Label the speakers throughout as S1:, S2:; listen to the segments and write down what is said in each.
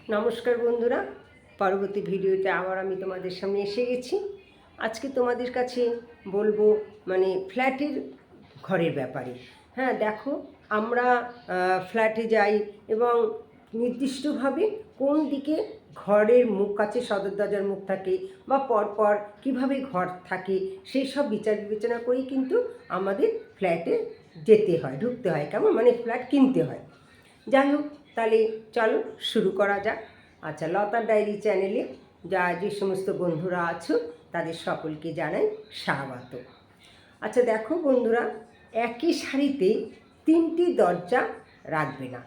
S1: নমস্কার বন্ধুরা, পরবর্তী ভিডিওতে আবার আমি তোমাদের সামনে এসে গেছি। আজকে তোমাদের কাছে বলবো ফ্ল্যাটের ঘরের ব্যাপারে। হ্যাঁ, দেখো, আমরা ফ্ল্যাটে যাই এবং নির্দিষ্টভাবে কোন দিকে ঘরের মুখ আছে, সদর দরজার মুখ থাকে বা পরপর কীভাবে ঘর থাকে, সেই সব বিচার বিবেচনা করেই কিন্তু আমাদের ফ্ল্যাটে যেতে হয়, ঢুকতে হয়, কেমন ফ্ল্যাট কিনতে হয়। যাই হোক, তাহলে চলো শুরু করা যাক। আচ্ছা, লতার ডায়েরি চ্যানেলে যে সমস্ত বন্ধুরা আছো তাদের সকলকে জানাই স্বাগত। আচ্ছা দেখো বন্ধুরা, একই সারিতে তিনটি দরজা রাখবে না।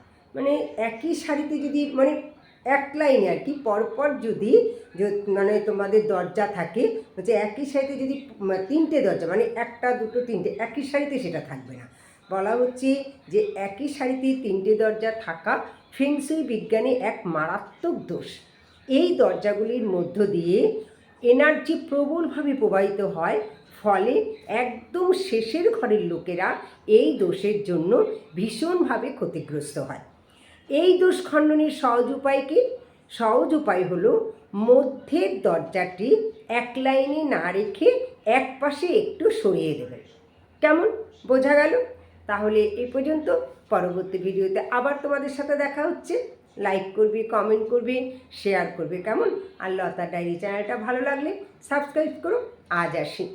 S1: একই সারিতে যদি এক লাইনে আর কি পরপর যদি তোমাদের দরজা থাকে, একই সারিতে যদি তিনটে দরজা একটা দুটো তিনটে একই সারিতে, সেটা থাকবে না। বলা হচ্ছে যে একই সারিতে তিনটে দরজা থাকা ফেংশুই বিজ্ঞানে এক মারাত্মক দোষ। এই দরজাগুলির মধ্য দিয়ে এনার্জি প্রবলভাবে প্রবাহিত হয়, ফলে একদম শেষের ঘরের লোকেরা এই দোষের জন্য ভীষণভাবে ক্ষতিগ্রস্ত হয়। এই দোষ খণ্ডনের সহজ উপায় কি? সহজ উপায় হলো মধ্যের দরজাটি এক লাইনে না রেখে এক পাশে একটু সরিয়ে দেবেন। কেমন, বোঝা গেল? তাহলে এই পর্যন্ত। পরবর্তী ভিডিওতে আবার তোমাদের সাথে দেখা হচ্ছে। লাইক করবে, কমেন্ট করবে, শেয়ার করবে, কেমন? আর লতা ডায়েরি চ্যানেলটা ভালো লাগলে সাবস্ক্রাইব করো। আজ আসি।